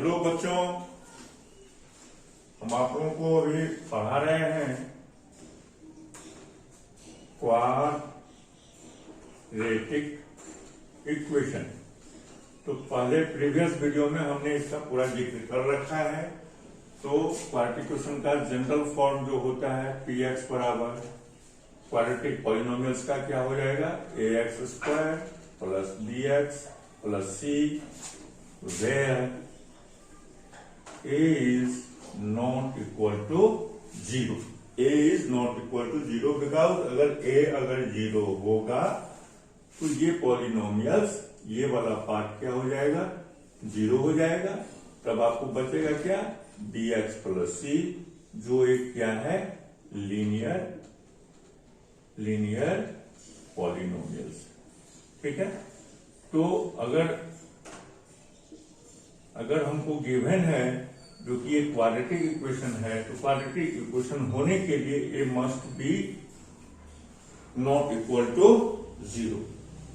Hello बच्चों, हम आप लोगों को अभी पढ़ा रहे हैं क्वाड्रेटिक इक्वेशन। तो पहले प्रीवियस वीडियो में हमने इसका पूरा जिक्र कर रखा है। तो क्वाड्रेटिक इक्वेशन का जनरल फॉर्म जो होता है पी एक्स बराबर क्वाड्रेटिक पॉलिनोमियल्स का क्या हो जाएगा, a x square plus b x plus c where a is not equal to 0। a is not equal to 0 because अगर जीरो होगा तो ये पॉलिनोमियल्स ये वाला पार्ट क्या हो जाएगा, जीरो हो जाएगा। तब आपको बचेगा क्या, dx प्लस सी, जो एक क्या है, लीनियर पॉलिनोमियल्स। ठीक है। तो अगर हमको गिवन है जो कि एक क्वाड्रेटिक इक्वेशन है, तो क्वाड्रेटिक इक्वेशन होने के लिए a must be not equal to 0।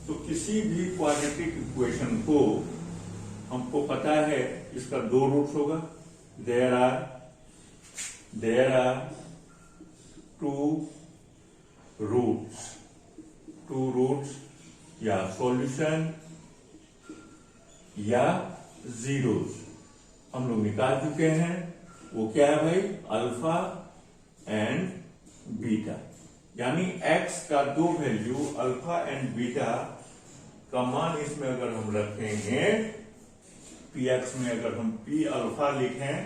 तो किसी भी क्वाड्रेटिक इक्वेशन को हमको पता है इसका दो रूट्स होगा। देयर आर टू रूट्स या सॉल्यूशन या जीरोस हम लोग निकाल चुके हैं। वो क्या है भाई, अल्फा एंड बीटा, यानी x का दो वैल्यू अल्फा एंड बीटा का मान इसमें अगर हम रखेंगे, px में अगर हम p अल्फा लिखें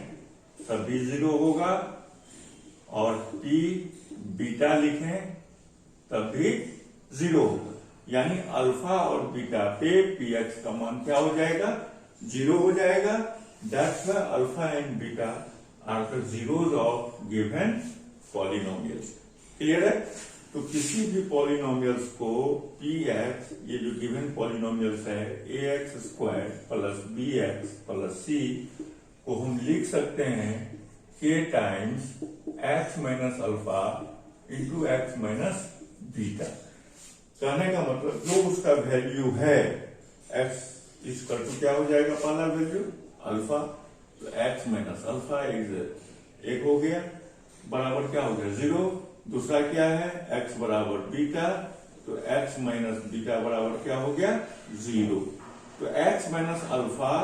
तब भी 0 होगा, और p बीटा लिखें तब भी 0 होगा। यानी अल्फा और बीटा पे px का मान क्या हो जाएगा, 0 हो जाएगा। That's why alpha and beta are the zeros of given polynomials। Clear है। तो किसी भी पॉलिनोमियल्स को px, ये जो गिवन पॉलिनोमियल्स है ax square plus bx plus c को हम लिख सकते हैं k times x minus alpha into x minus beta. कहने का मतलब जो उसका वैल्यू है x इसका तो क्या हो जाएगा, पहला वैल्यू अल्फा, तो x माइनस अल्फा इज एक हो गया, बराबर क्या हो गया 0। दूसरा क्या है, x बराबर बीटा, तो x माइनस बीटा बराबर क्या हो गया 0। तो x minus alpha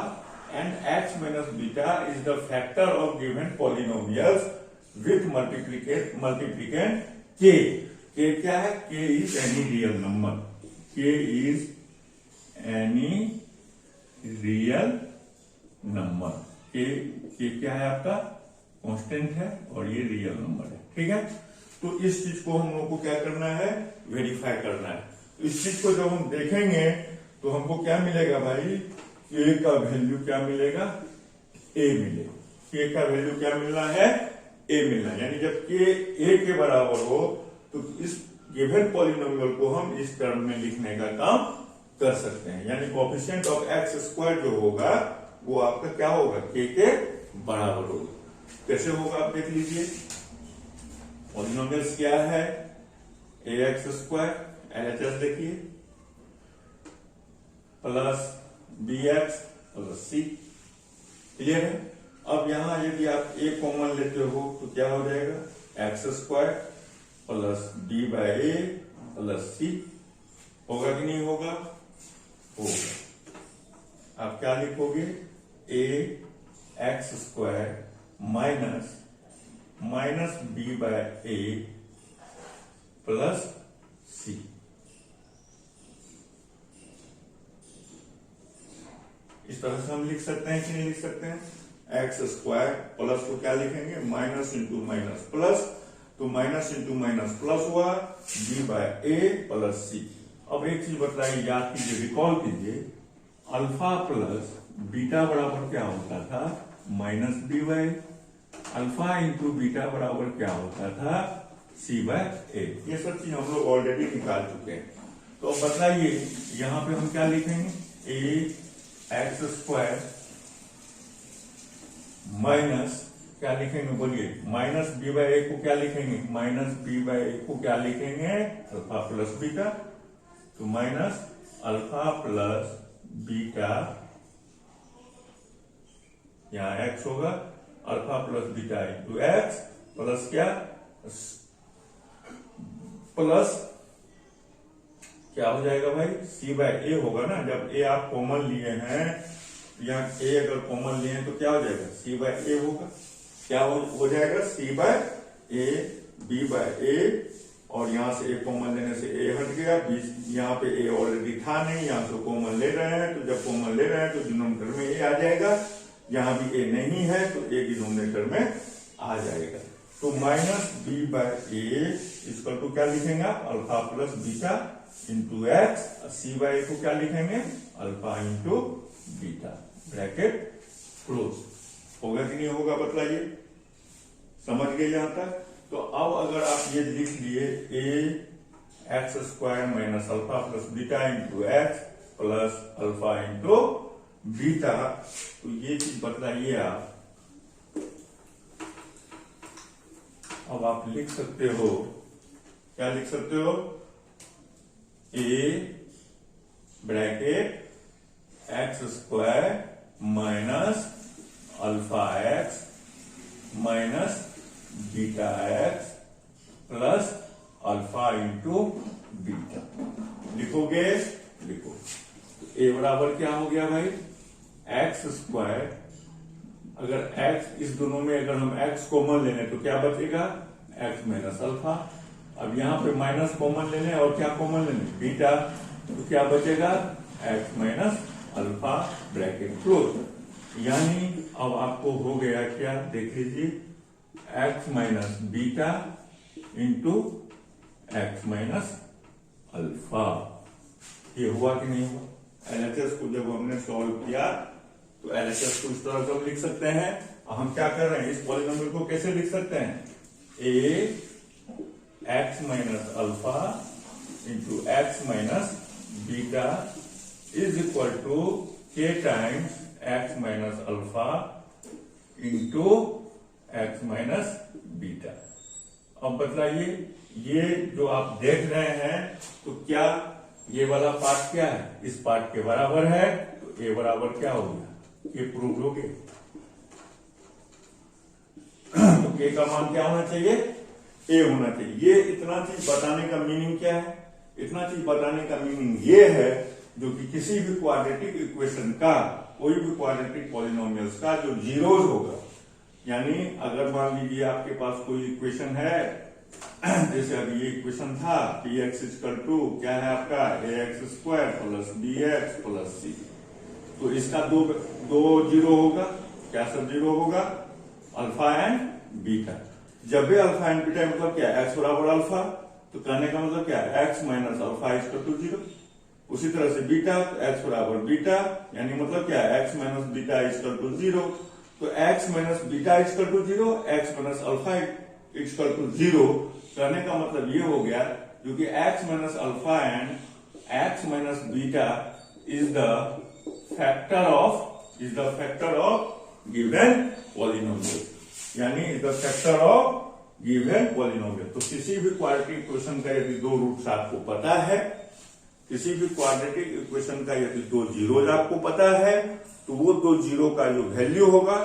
and x minus beta is the factor of given polynomials with multiplicand k। k क्या है, k is any real number, k is any real number. के क्या है आपका, कांस्टेंट है, और ये रियल नंबर है। ठीक है। तो इस चीज को हम लोग को क्या करना है, वेरीफाई करना है। तो इस चीज को जब हम देखेंगे तो हमको क्या मिलेगा भाई, के का वैल्यू क्या मिलेगा, ए मिलेगा। के का वैल्यू क्या मिलना है, ए मिलना है। यानी जब के ए के बराबर हो तो इस गिवन पॉलिनोमियल को हम इस टर्म में लिखने का काम कर सकते हैं। यानी कोएफिशिएंट ऑफ एक्स स्क्वायर जो होगा वो आपका क्या होगा, के बराबर होगा। कैसे होगा आप देख लीजिए। पॉलिनोमियल्स क्या है, ए एक्स स्क्वायर एलएचएस देखिए प्लस बी एक्स प्लस सी। क्लियर है। अब यहां यदि आप ए कॉमन लेते हो तो क्या हो जाएगा, x square plus b by a plus c. होगा कि नहीं होगा, होगा। आप क्या लिखोगे, a x square minus b by a plus c. इस तरह से हम लिख सकते हैं कि नहीं लिख सकते हैं। एक्स स्क्वायर प्लस को क्या लिखेंगे, माइनस इंटू माइनस प्लस, तो माइनस इंटू माइनस प्लस हुआ, बी बाय ए प्लस सी। अब एक चीज बताइए, याद कीजिए, रिकॉल कीजिए, अल्फा प्लस बीटा बराबर क्या होता था, minus b by, alpha into beta बराबर क्या होता था, सी बाय ए। ये सब चीज हम लोग ऑलरेडी निकाल चुके हैं। तो अब बताइए यहां पे हम क्या लिखेंगे, ए एक्स स्क्वायर माइनस क्या लिखेंगे, बोलिए, माइनस बी बाई ए को क्या लिखेंगे, माइनस बी बाई ए को क्या लिखेंगे, अल्फा प्लस बीटा। तो माइनस अल्फा प्लस बीटा यहाँ x होगा alpha plus beta into x plus क्या प्लस क्या हो जाएगा भाई c बाय ए होगा ना। जब a आप कॉमन लिए हैं यहाँ a अगर कॉमन लिए हैं तो क्या हो जाएगा c बाय ए होगा। क्या हो जाएगा c by A b bye ए और यहाँ से a कॉमन लेने से a हट गया। यहाँ पे a ऑलरेडी था नहीं, यहाँ से कॉमन ले रहे हैं तो जब कॉमन ले रहे हैं तो डिनोमिनेटर में a आ जाएगा। यहाँ भी a नहीं है तो a डिनोमिनेटर में आ जाएगा। तो माइनस b बाय ए इसका तो क्या लिखेंगे आप alpha plus beta into x. c by a को क्या लिखेंगे alpha into beta bracket close. होगा कि नहीं होगा बतलाइए, समझ गए यहां तक। तो अब अगर आप ये लिख लिए a x square minus alpha plus beta into x plus alpha into beta, तो ये चीज बतलाइए आप। अब आप लिख सकते हो, क्या लिख सकते हो a bracket x square minus alpha x minus beta x plus alpha into beta. लिखोगे, लिखो। तो a बराबर क्या हो गया भाई एक्स स्क्वायर, अगर x इस दोनों में अगर हम x कॉमन ले लें तो क्या बचेगा x माइनस अल्फा। अब यहाँ पे माइनस कॉमन ले लें और क्या कॉमन ले लें बीटा, तो क्या बचेगा x minus alpha bracket close. यानी अब आपको हो गया क्या देख लीजिए x minus beta into x minus alpha. ये हुआ कि नहीं हुआ। एलएचएस को जब हमने सॉल्व किया तो एलएचएस को इस तरह से लिख सकते हैं। हम क्या कर रहे हैं इस पॉलिनोमियल को कैसे लिख सकते हैं a x minus alpha into x minus beta is equal to k times x minus alpha into x minus beta. अब बताइए ये जो आप देख रहे हैं तो क्या ये वाला पार्ट क्या है इस पार्ट के बराबर है, तो a बराबर क्या हो गया ये प्रूव हो गया। तो k का मान क्या होना चाहिए a होना चाहिए। ये इतना चीज बताने का मीनिंग क्या है, इतना चीज बताने का मीनिंग ये है जो कि किसी भी क्वाड्रेटिक इक्वेशन का कोई भी क्वाड्रेटिक पॉलिनोमियल्स का जो जीरोज होगा, यानी अगर मान लीजिए आपके पास कोई इक्वेशन है जैसे अभी ये इक्वेशन था पी एक्स इक्वल टू क्या है आपका a x square plus b x plus c, तो इसका दो जीरो होगा। क्या सब जीरो होगा अल्फा एंड बीटा। जब भी अल्फा एंड बीटा मतलब क्या एक्स बराबर अल्फा, तो कहने का मतलब क्या x minus alpha equal to zero. उसी तरह से बीटा एक्स बराबर बीटा यानी मतलब क्या x minus beta equal to zero. तो x minus beta equal to zero, x minus alpha equal to zero. कहने का मतलब ये हो गया जो कि x minus alpha and x minus beta is the factor of given polynomial, यानी is the factor of given polynomial. तो किसी भी क्वाड्रेटिक इक्वेशन का यदि दो रूट्स आपको पता है, किसी भी क्वाड्रेटिक इक्वेशन का यदि दो जीरोज आपको पता है, तो वो दो जीरो का जो वैल्यू होगा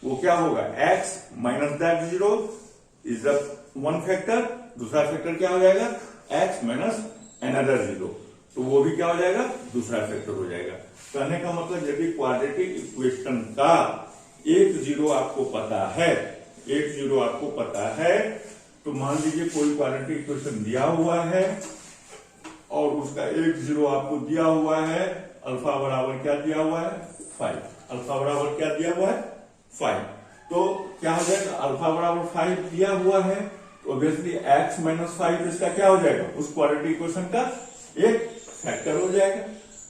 वो क्या होगा x minus that zero is the one factor, दूसरा फैक्टर क्या हो जाएगा x माइनस अनदर जीरो, तो वो भी क्या हो जाएगा दूसरा फैक्टर हो जाएगा। कहने का मतलब यदि क्वाड्रेटिक इक्वेशन का एक जीरो आपको पता है, एक जीरो आपको पता है, तो मान लीजिए कोई क्वाड्रेटिक इक्वेशन दिया हुआ है और उसका एक जीरो आपको दिया हुआ है, अल्फा बराबर क्या दिया हुआ है 5, अल्फा बराबर क्या दिया हुआ है 5, तो क्या हो जाएगा अल्फा बराबर 5 दिया हुआ है, तो ऑब्वियसली x माइनस 5 इसका क्या हो जाएगा उस क्वाड्रेटिक इक्वेशन का एक फैक्टर हो जाएगा।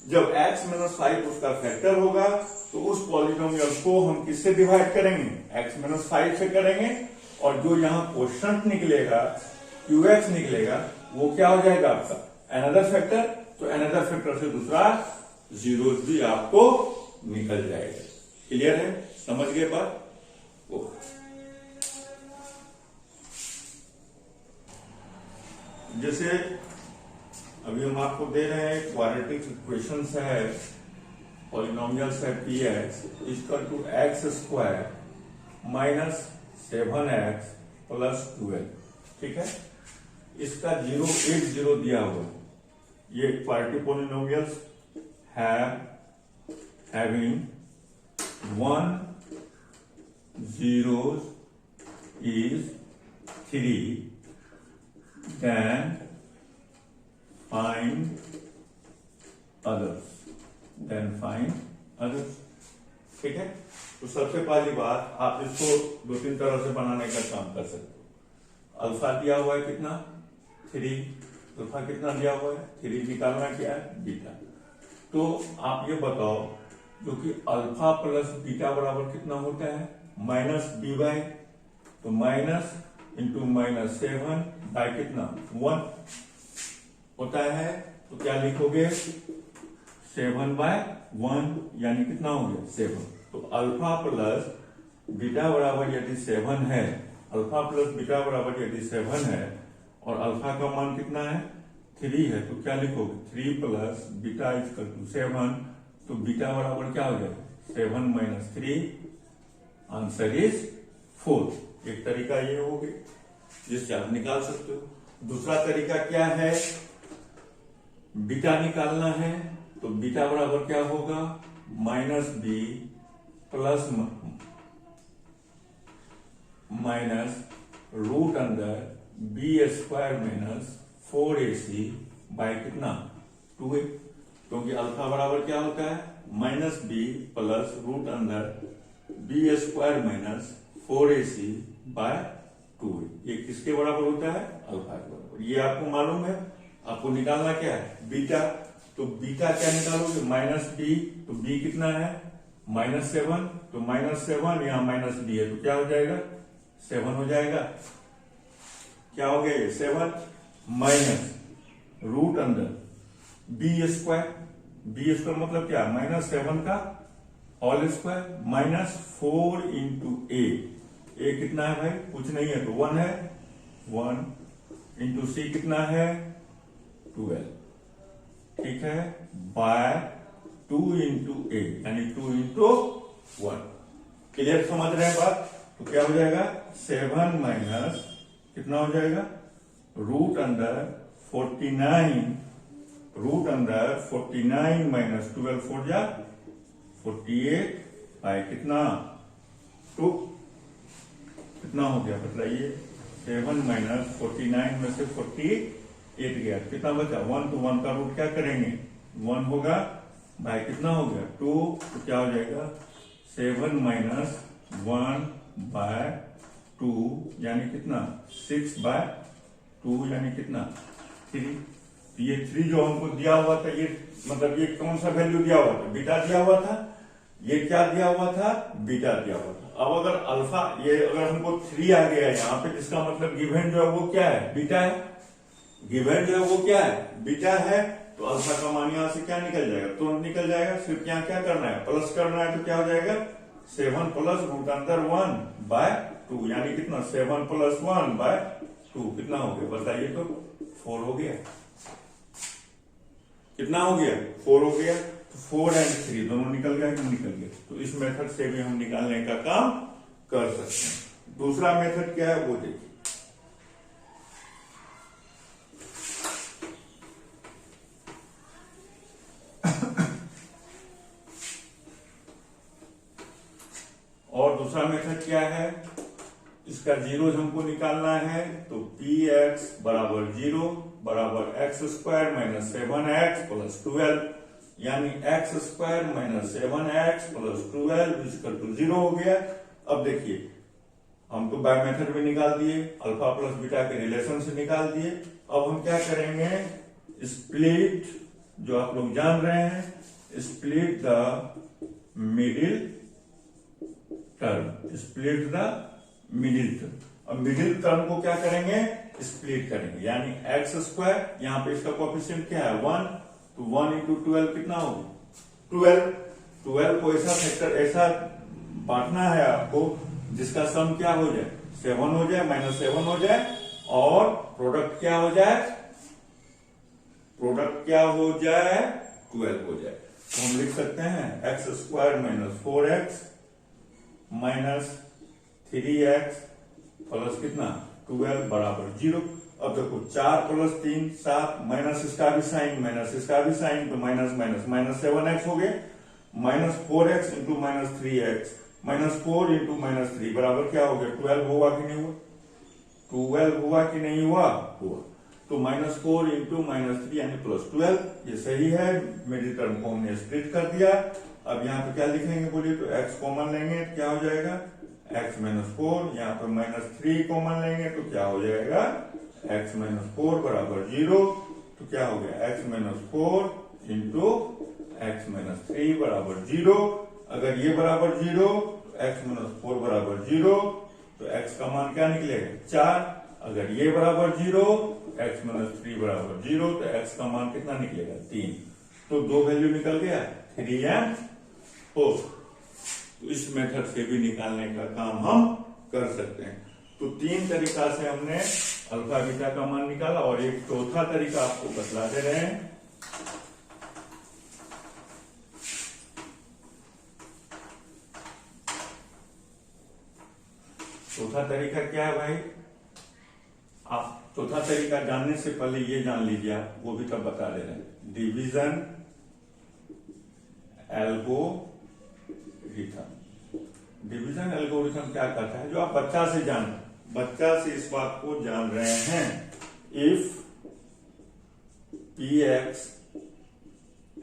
जब x माइनस 5 उसका फैक्टर होगा तो उस पॉलिनोमियल को हम किससे डिवाइड करेंगे x माइनस 5 से करेंगे, और जो यहाँ क्वोशंट निकलेगा qx निकलेगा वो क्या हो जाएगा आपका अनदर फैक्टर, तो अनदर फैक्टर से दूसरा जीरो भी आपको निकल जाएगा। क्लियर है, समझ गए बात। जैसे अभी हम आपको दे रहे हैं क्वाड्रेटिक इक्वेशंस है पॉलिनोमियल्स है P x equal to x square minus 7x plus 12, ठीक है। इसका 0 1 0 दिया हुआ है। ये quadratic polynomials having 1 0 is 3, then find others, ठीक है। तो सबसे पहली बात आप इसको 2-3 तरह से बनाने का काम कर सकते हो। अल्फा दिया हुआ है कितना 3, अल्फा कितना दिया हुआ है 3, निकालना क्या है बीटा। तो आप ये बताओ जो कि अल्फा प्लस बीटा बराबर कितना होता है -b/, तो माइनस इंटू -7 बाय कितना 1 होता है। तो क्या लिखोगे 7/1 यानी कितना हो गया 7। तो अल्फा प्लस बीटा बराबर यदि 7 है, अल्फा प्लस बीटा बराबर यदि 7 है और अल्फा का मान कितना है 3 है, तो क्या लिखोगे 3 प्लस बीटा इक्वल टू 7। तो बीटा बराबर क्या हो जाएगा 7 - 3, आंसर इज 4। एक तरीका ये हो गया जिससे आप निकाल सकते हो। दूसरा तरीका क्या है, बीटा निकालना है तो बीटा बराबर क्या होगा -b प्लस माइनस रूट अंदर b² - 4ac बाय कितना 2a, क्योंकि अल्फा बराबर क्या होता है -b प्लस रूट अंदर b² - 4ac बाय 2a। ये किसके बराबर होता है अल्फा के बराबर। ये आपको मालूम है, आपको निकालना क्या है बीटा। तो बीटा क्या निकालोगे -b, तो b कितना है -7, तो -7 यहाँ -b है तो क्या हो जाएगा 7 हो जाएगा। क्या हो गया ये 7 माइनस रूट अंदर b² मतलब क्या -7 का होल स्क्वायर -4 इंटू a कितना है भाई कुछ नहीं है तो 1 है, 1 इंटू c कितना है 12, ठीक है, बाय 2 इंटू a यानी 2 इंटू 1। क्लियर समझ रहे हैं बात। तो क्या हो जाएगा 7 माइनस कितना हो जाएगा रूट अंदर 49 माइनस 12 4 जा 48 बाय कितना 2, कितना हो गया बताइए 7 माइनस 49 में से 48 गया, कितना बचा 1, तो 1 का रूट क्या करेंगे 1 होगा बाय कितना हो गया 2, तो क्या हो जाएगा 7 माइनस 1 बाय 2 यानी कितना 6 बाय 2 यानी कितना 3। तो ये 3 जो हमको दिया हुआ था ये मतलब ये कौन सा वैल्यू दिया हुआ था बीटा दिया हुआ था, ये क्या दिया हुआ था बीटा दिया हुआ था। अब अगर अल्फा ये अगर हमको 3 आ गया यहाँ पे जिसका मतलब गिवन जो है वो क्या है बीटा है, गिवन जो है वो क्या है बीटा है। तो अल्फा का मान यहां से क्या निकल जाएगा तुरंत निकल जाएगा। सिर्फ यहाँ क्या करना है प्लस करना है, तो क्या हो जाएगा 7 प्लस रूट अंदर 1 बाय 2 यानी कितना 7 प्लस 1 बाय 2 कितना हो गया बताइए तो 4 हो गया। कितना हो गया 4 हो गया। तो 4 और 3 दोनों निकल गए कि निकल गए। तो इस मेथड से भी हम निकालने का काम कर सकते हैं। दूसरा मेथड क्या है वो देखिए। और दूसरा मेथड क्या है, इसका जीरोज हमको निकालना है। तो px बराबर 0 बराबर x² माइनस 7x प्लस 12 यानी x² minus 7x plus 12 equal to 0 हो गया। अब देखिए हम तो बाय मेथड में निकाल दिए, अल्फा प्लस बीटा के रिलेशन से निकाल दिए। अब हम क्या करेंगे स्प्लिट, जो आप लोग जान रहे हैं, split the middle term, split the middle term. अब मिडिल टर्म को क्या करेंगे स्प्लिट करेंगे, यानी x², यहाँ पे इसका कोएफिशिएंट क्या है 1, तो 1 इंटू 12 कितना होगा 12 को ऐसा फैक्टर ऐसा बांटना है आपको जिसका सम क्या हो जाए 7 हो जाए, -7 हो जाए और प्रोडक्ट क्या हो जाए 12 हो जाए। तो हम लिख सकते हैं x square minus 4x minus 3x plus कितना 12 बराबर 0। अब देखो 4 प्लस 3 7 माइनस इसका भी साइन तो माइनस माइनस माइनस 7x हो गए minus 4x into minus 3x minus 4 into minus 3 बराबर क्या हो गया 12 हुआ कि नहीं हुआ 12 हुआ कि नहीं हुआ तो माइनस 4 इंटू माइनस 3 यानी प्लस 12 ये सही है। मेरी टर्म को हमने स्प्लिट कर दिया। अब यहाँ पे क्या लिखेंगे बोलिए तो x कॉमन लेंगे तो क्या हो जाएगा x माइनस 4 यहाँ पे माइनस 3 कॉमन लेंगे तो क्या हो जाएगा x माइनस 4 बराबर 0 तो क्या हो गया x minus 4 into x minus 3 बराबर 0। अगर ये बराबर 0 तो x माइनस 4 बराबर 0 तो x का मान क्या निकलेगा 4। अगर ये बराबर 0 x माइनस 3 बराबर 0 तो x का मान कितना निकलेगा 3। तो दो वैल्यू निकल गया 3 एंड 4। तो इस मेथड से भी निकालने का काम हम कर सकते हैं। तो 3 तरीका से हमने अल्फा बीटा का मान निकाला और एक चौथा तरीका आपको बतला दे रहे हैं। चौथा तरीका क्या है भाई आप चौथा तरीका जानने से पहले ये जान लीजिए आप वो भी तब बता दे रहे हैं डिवीजन एल्गोरिथम। डिवीजन एल्गोरिथम क्या कहता है जो आप बच्चा से इस बात को जान रहे हैं if px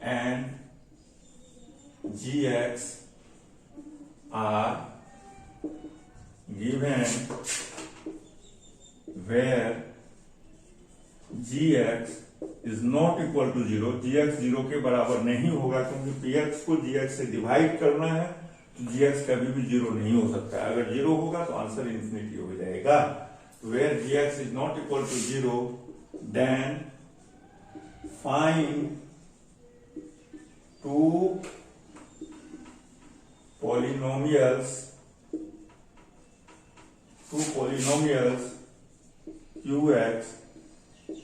and gx are given where gx is not equal to 0 gx 0 के बराबर नहीं होगा क्योंकि px को gx से डिवाइड करना है तो gx कभी भी 0 नहीं हो सकता है। अगर 0 होगा तो आंसर इन्फिनिटी हो जाएगा। where gx is not equal to 0 then find two polynomials qx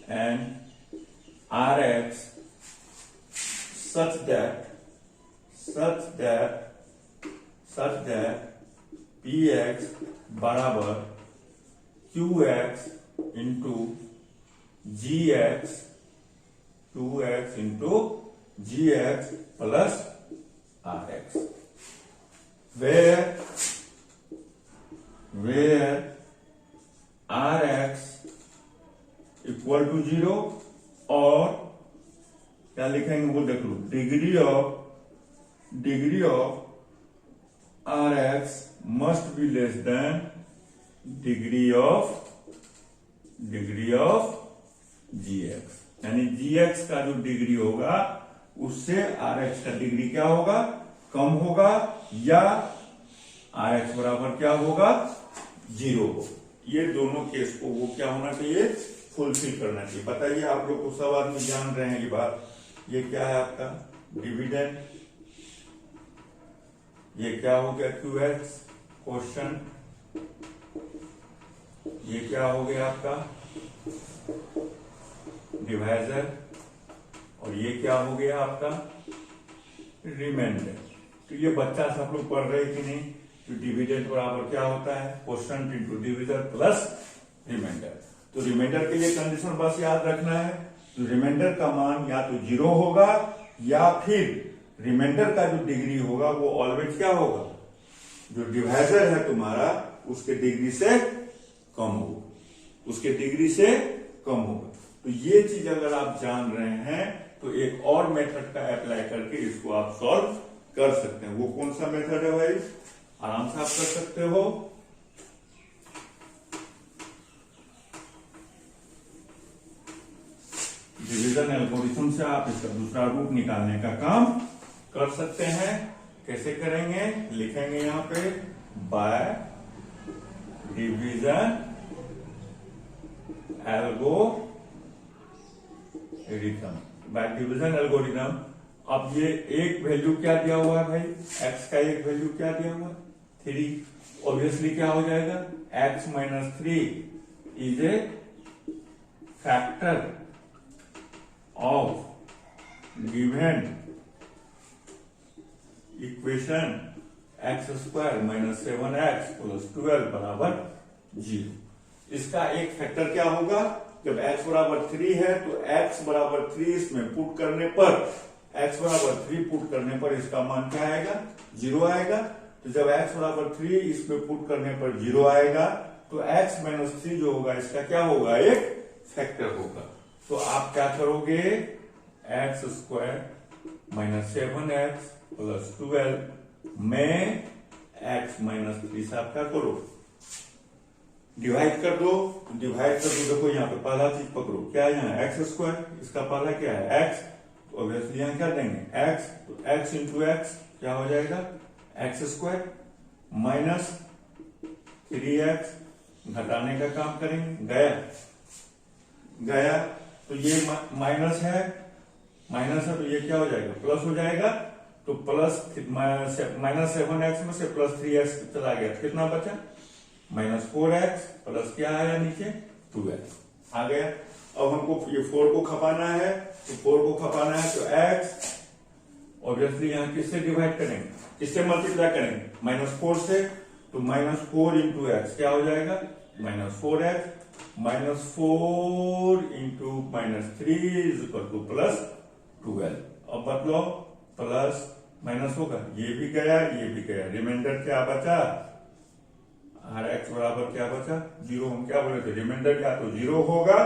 and rx such that px बराबर qx into gx 2x into gx plus rx where rx equal to 0 और क्या लिखेंगे वो देख लो degree of rx must be less than degree of gx यानी gx का जो डिग्री होगा उससे rx का डिग्री क्या होगा कम होगा या rx बराबर क्या होगा 0 हो। ये दोनों केस को वो क्या होना चाहिए फुलफिल करना चाहिए। बताइए आप लोग को सब आदमी जान रहे हैं ये बात। ये क्या है आपका डिविडेंड ये क्या हो गया qx क्वेश्चन ये क्या हो गया आपका डिवाइजर और ये क्या हो गया आपका रिमाइंडर। तो ये बच्चा से आप लोग पढ़ रहे कि नहीं तो डिविडेंड बराबर क्या होता है quotient into divisor plus remainder. तो रिमाइंडर के लिए कंडीशन बस याद रखना है तो रिमाइंडर का मान या तो 0 होगा या फिर रिमाइंडर का जो डिग्री होगा वो ऑलवेज क्या होगा जो डिवाइजर है तुम्हारा उसके डिग्री से कम होगा। तो ये चीज अगर आप जान रहे हैं तो एक और मेथड का अप्लाई करके इसको आप सॉल्व कर सकते हैं। वो कौन सा मेथड है भाई आराम से आप कर सकते हो। डिवीजन एल्गोरिथम से आप इसका दूसरा रूप निकालने का काम कर सकते हैं। कैसे करेंगे लिखेंगे यहां पे बाय डिवीजन एल्गोरिथम। अब ये एक वैल्यू क्या दिया हुआ है भाई x का एक वैल्यू क्या दिया हुआ 3 ऑब्वियसली क्या हो जाएगा x minus 3 is a factor of given equation x square minus 7x plus 12 बराबर 0। इसका एक फैक्टर क्या होगा, जब x बराबर 3 है तो x बराबर 3 इसमें पुट करने पर, x बराबर 3 पुट करने पर इसका मान क्या आएगा, 0 आएगा। तो जब x बराबर 3 इसमें पुट करने पर 0 आएगा तो x माइनस 3 जो होगा इसका क्या होगा, एक फैक्टर होगा। तो आप क्या करोगे, x square minus 7x plus 12 में x माइनस 3 से आप क्या करो, डिवाइड कर दो। डिवाइड कर दो, देखो यहाँ पे पहला चीज पकड़ो, क्या है यहाँ एक्स स्क्वायर, इसका पहला क्या है x, तो ऑब्वियसली यहाँ क्या देंगे x, तो x इंटू एक्स क्या हो जाएगा एक्स स्क्वायर माइनस 3x घटाने का काम करेंगे, गया तो ये माइनस है तो ये क्या हो जाएगा, प्लस हो जाएगा। तो प्लस माइनस 7x में से प्लस 3x चला गया, कितना बचा माइनस 4x प्लस क्या आया नीचे 2x आ गया। अब हमको ये 4 को खपाना है, तो 4 को खपाना है तो x ऑब्वियसली यहाँ किससे डिवाइड करेंगे, किससे मल्टीप्लाई करेंगे, माइनस 4 से। तो माइनस 4 इंटू एक्स क्या हो जाएगा minus 4x minus 4 into minus 3 is equal two plus 12। अब बदलो, प्लस माइनस होगा, ये भी गया ये भी गया, रिमाइंडर क्या बचा, आर एक्स बराबर क्या बचा 0। हम क्या बोले थे, रिमाइंडर क्या तो 0 होगा,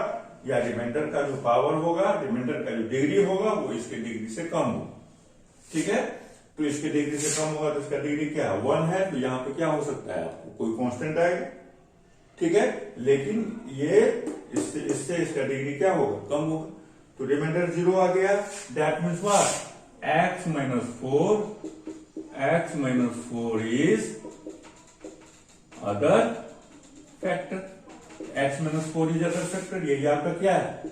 या रिमाइंडर का जो पावर होगा, रिमाइंडर का जो डिग्री होगा वो इसके डिग्री से कम होगा, ठीक है। तो इसके डिग्री से कम होगा तो इसका डिग्री क्या है 1 है, तो यहाँ पे क्या हो सकता है आपको कोई कांस्टेंट आएगा, ठीक है। लेकिन ये इससे इसका डिग्री क्या होगा कम होगा, तो रिमाइंडर 0 आ गया। That means what, x minus 4 is other factor, x minus 4 is other factor, ये आपका क्या है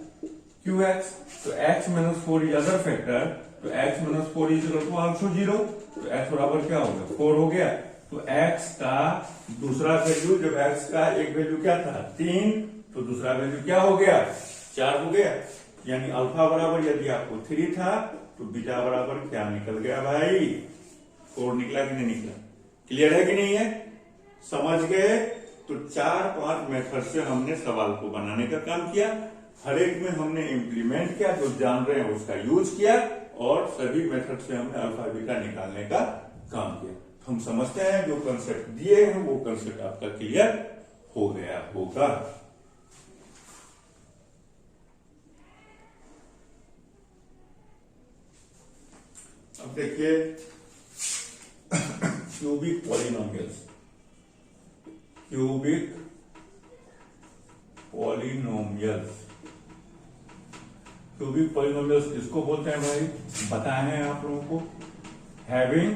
qx। तो x minus 4 is other factor, तो x minus 4 is equal to also 0। तो x बराबर क्या हो गया 4 हो गया। तो x का दूसरा वैल्यू, जब x का एक वैल्यू क्या था 3, तो दूसरा वैल्यू क्या हो गया 4 हो गया। यानी अल्फा बराबर यदि आपको 3 था तो बीटा बराबर क्या निकल गया भाई 4 निकला कि नहीं निकला, क्लियर है कि नहीं है, समझ गए। तो 4-5 मेथड से हमने सवाल को बनाने का काम किया, हर एक में हमने इम्प्लीमेंट किया, जो जान रहे हैं उसका यूज किया, और सभी मेथड से हमने अल्फा बीटा निकालने का काम किया। हम समझते हैं जो कंसेप्ट दिए हैं वो कंसेप्ट आपका क्लियर हो गया होगा। अब देखिए cubic polynomials, cubic polynomials, cubic polynomials किसको बोलते हैं भाई, बताए हैं आप लोगों को, हैविंग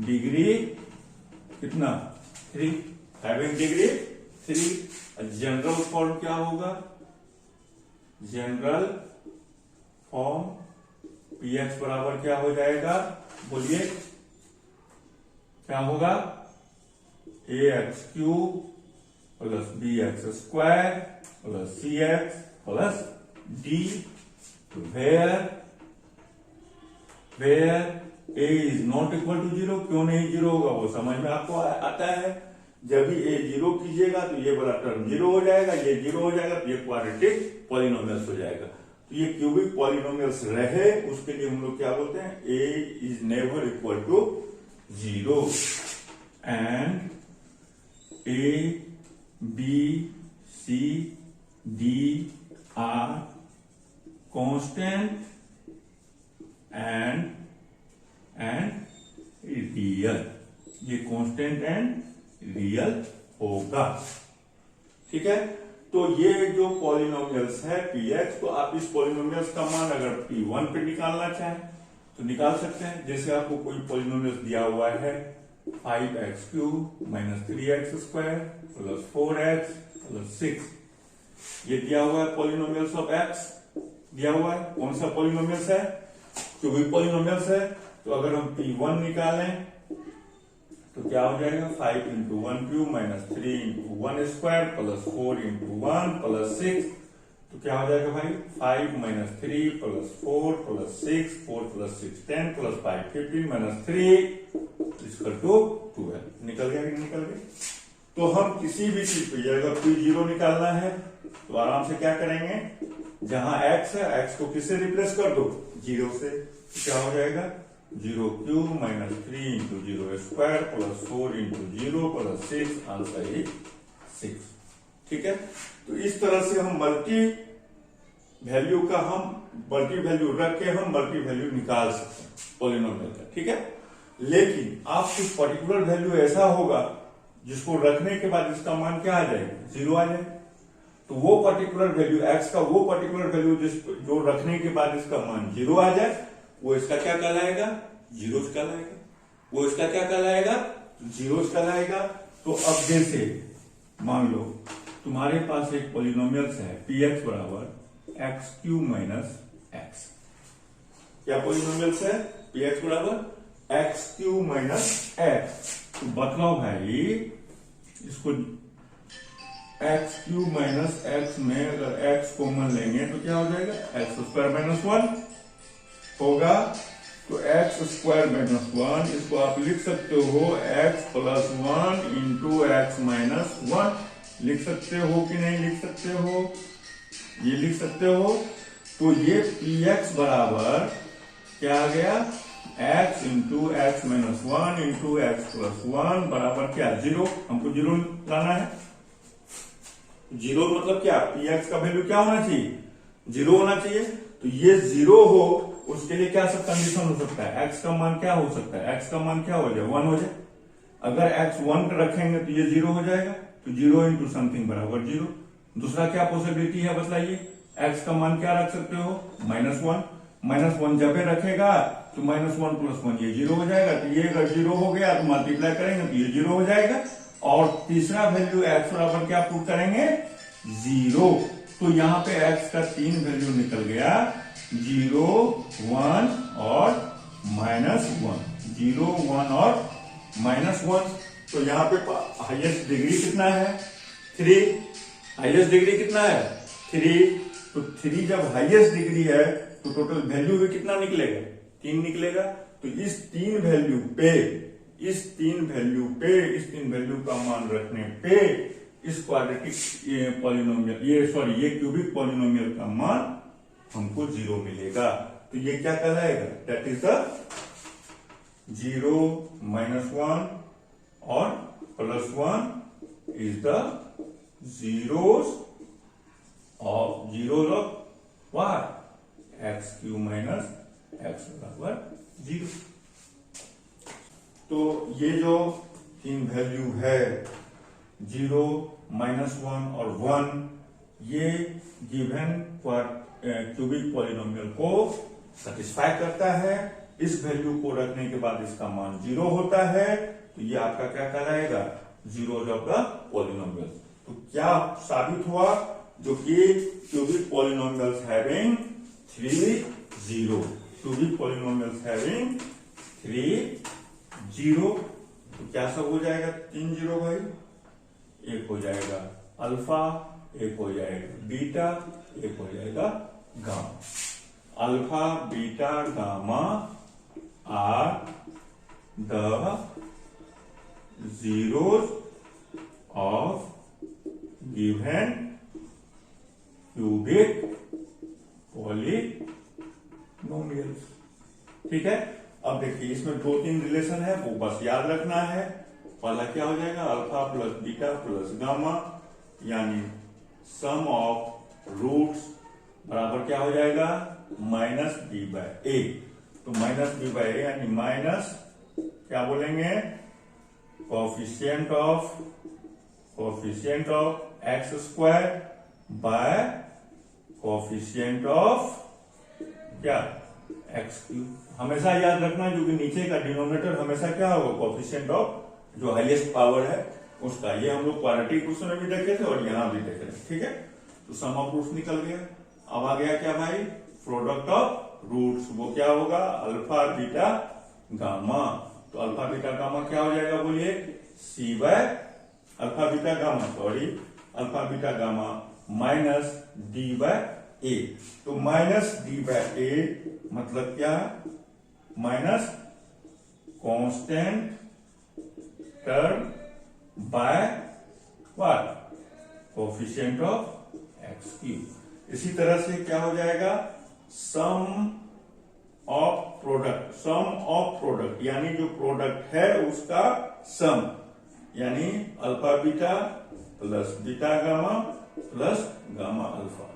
डिग्री कितना 3, हैविंग डिग्री 3। जनरल फॉर्म क्या होगा, जनरल फॉर्म px बराबर क्या हो जाएगा, बोलिए क्या होगा, ax cube plus bx square plus cx plus d। Where a is not equal to 0, क्यों नहीं 0 होगा वो समझ में आपको आता है। जब भी a 0 कीजिएगा तो ये वाला टर्म 0 हो जाएगा, ये 0 हो जाएगा तो ये क्वाड्रेटिक पॉलिनोमियल्स हो जाएगा। तो ये क्यूबिक पॉलिनोमियल्स रहे उसके लिए हम लोग क्या बोलते हैं, a is never equal to 0 and a b c d are constant and real, ये कांस्टेंट एंड रियल होगा, ठीक है। तो ये जो पॉलिनोमियल्स है px, तो आप इस पॉलिनोमियल्स का मान अगर p1 पे निकालना चाहें तो निकाल सकते हैं। जैसे आपको कोई पॉलिनोमियल्स दिया हुआ है 5x cube minus 3x square plus 4x plus 6, ये दिया हुआ है पॉलिनोमियल्स ऑफ x दिया हुआ है। कौन सा पॉलिनोमियल्स है, क्यूबिक पॉलिनोमियल्स है। तो अगर हम p1 निकालें तो क्या हो जाएगा 5 into 1 cube minus 3 into 1 square plus 4 into 1 plus 6। तो क्या हो जाएगा भाई 5 minus 3 plus 4 plus 6 4 plus 6 10 plus 5 15 minus 3 equal to 12। निकल गया कि निकल गया। तो हम किसी भी चीज पे अगर कोई जीरो निकालना है तो आराम से क्या करेंगे, जहां x है x को किससे रिप्लेस कर दो, जीरो से। क्या हो जाएगा 0 cube minus 3 into 0 square plus 4 into 0 plus 6, answer is 6। ठीक है, तो इस तरह से हम मल्टी वैल्यू रख के हम मल्टी वैल्यू निकाल सकते हैं पॉलिनोमियल का। ठीक है, लेकिन आप कुछ पर्टिकुलर वैल्यू ऐसा होगा जिसको रखने के बाद इसका मान क्या आ जाएगा, जीरो आ जाएगा। तो वो पर्टिकुलर वैल्यू x का वो पर्टिकुलर वैल्यू जो रखने के बाद इसका मान जीरो आ जाए, वो इसका क्या कहलाएगा, जीरोस कहलाएगा। वो इसका क्या कहलाएगा, जीरोस कहलाएगा। तो अब जैसे मान लो तुम्हारे पास एक पॉलिनोमियल्स है px बराबर एक्स क्यूब माइनस एक्स। क्या पॉलिनोमियल्स है, px बराबर एक्स क्यूब माइनस एक्स। तो बतलाओ भाई इसको एक्स क्यूब माइनस एक्स में अगर एक्स कॉमन लेंगे तो क्या हो जाएगा, एक्स स्क्वायर माइनस 1 होगा। तो एक्स स्क्वायर माइनस 1 इसको आप लिख सकते हो x plus 1 into x minus 1। लिख सकते हो कि नहीं लिख सकते हो, ये लिख सकते हो। तो ये px बराबर क्या आ गया, x into x minus 1 into x plus 1 बराबर क्या, जीरो। हमको जीरो लाना है। जीरो मतलब क्या, px का वैल्यू क्या होना चाहिए, जीरो होना चाहिए। तो ये जीरो हो उसके लिए क्या सब कंडीशन हो सकता है, x का मान क्या हो सकता है, x का मान क्या हो जाए, 1 हो जाए। अगर x 1 रखेंगे तो ये जीरो हो जाएगा। तो जीरो इंटू समथिंग बराबर जीरो। दूसरा क्या पॉसिबिलिटी है बताइए, x का मान क्या रख सकते हो, -1। -1 जब भी रखेगा तो -1 प्लस 1 ये जीरो हो जाएगा। तो ये अगर जीरो हो गया तो मल्टीप्लाई करेंगे तो ये जीरो हो जाएगा। और तीसरा वैल्यू x बराबर क्या प्रूव करेंगे, जीरो। तो यहाँ पे x का 3 वैल्यू निकल गया, 0 1 और -1, 0 1 और -1। तो यहाँ पे हाईएस्ट डिग्री कितना है, 3। हाईएस्ट डिग्री कितना है, 3। तो 3 जब हाईएस्ट डिग्री है तो टोटल वैल्यू भी कितना निकलेगा, 3 निकलेगा। तो इस तीन वैल्यू का मान रखने पे इस क्वाड्रेटिक पॉलिनोमियल ये क्यूबिक पॉलिनोमियल का मान हमको जीरो मिलेगा। तो ये क्या कहलाएगा, दैट इज द 0 -1 और +1 is the zeros of what, x Q minus x बराबर 0। तो ये जो तीन वैल्यू है 0 -1 और 1, ये गिवन क्यूबिक पॉलिनोमियल को सेटिस्फाई करता है। इस वैल्यू को रखने के बाद इसका मान 0 होता है। तो ये आपका क्या कहलाएगा, जीरोस ऑफ द पॉलिनोमियल। तो क्या साबित हुआ, जो कि cubic polynomials having 3 0, cubic polynomials having 3 0। तो क्या सब हो जाएगा, 3 0 भाई। एक हो जाएगा अल्फा, एक हो जाएगा बीटा, एक हो जाएगा gamma. Alpha beta gamma are the zeros of given cubic polynomials। ठीक है, अब देखिए इसमें 2-3 रिलेशन है, वो बस याद रखना है। पहला क्या हो जाएगा, alpha plus beta plus gamma, यानी सम ऑफ रूट्स बराबर क्या हो जाएगा, -b/a। तो -b/a यानी माइनस क्या बोलेंगे, coefficient of x square by coefficient of क्या, एक्स क्यूब। हमेशा याद रखना जो कि नीचे का डिनोमिनेटर हमेशा क्या होगा, कोफिशिएंट ऑफ जो हाईएस्ट पावर है उसका। ये हम लोग क्वाड्रेटिक क्वेश्चन में भी देखे थे और यहां भी देख रहे हैं। ठीक है, तो सम ऑफ रूट्स निकल गया। अब आ गया क्या भाई, प्रोडक्ट ऑफ रूट्स। वो क्या होगा, अल्फा बीटा गामा। तो अल्फा बीटा गामा क्या हो जाएगा, बोलिए alpha beta gamma minus d by a. तो माइनस डी बाय ए मतलब क्या, minus constant term by what, coefficient of x cube. इसी तरह से क्या हो जाएगा, sum of product, sum of product यानी जो प्रोडक्ट है उसका सम, यानी alpha beta plus beta gamma plus gamma alpha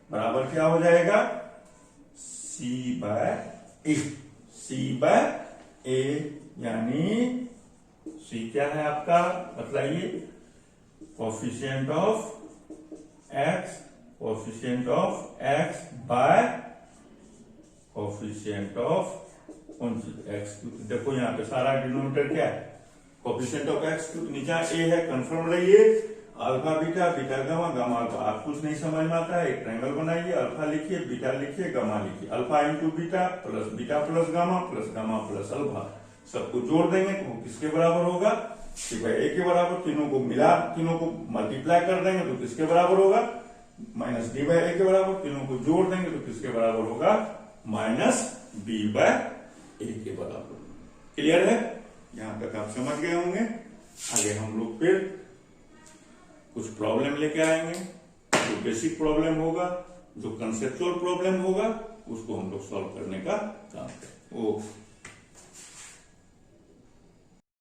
बराबर क्या हो जाएगा, सी बाय ए। सी बाय ए यानी सी क्या है आपका, बताइए, coefficient of x, coefficient of x by coefficient of x cube. देखो यहाँ पे सारा डिनोमिनेटर क्या है, कोएफिशिएंट ऑफ एक्स क्यूब, नीचे ए है, कंफर्म रहिए, alpha beta beta gamma gamma alpha. आप कुछ नहीं समझ में आता है, एक ट्रायंगल बनाइए, अल्फा लिखिए, बीटा लिखिए, गामा लिखिए, alpha into beta plus gamma plus alpha, सबको जोड़ देंगे तो वो किसके बराबर होगा, कि भाई ए के बराबर। तीनों को मिला, तीनों को मल्टीप्लाई कर देंगे तो किसके बराबर होगा, माइनस डी बाय ए के बराबर। तीनों को जोड़ देंगे तो किसके बराबर होगा, माइनस बी बाय ए के बराबर। क्लियर है, यहां तक आप समझ गए होंगे। आगे हम लोग फिर कुछ प्रॉब्लम लेके आएंगे, जो बेसिक प्रॉब्लम होगा, जो कंसेप्चुअल प्रॉब्लम होगा, उसको हम लोग सॉल्व करने का काम करेंगे। ओके।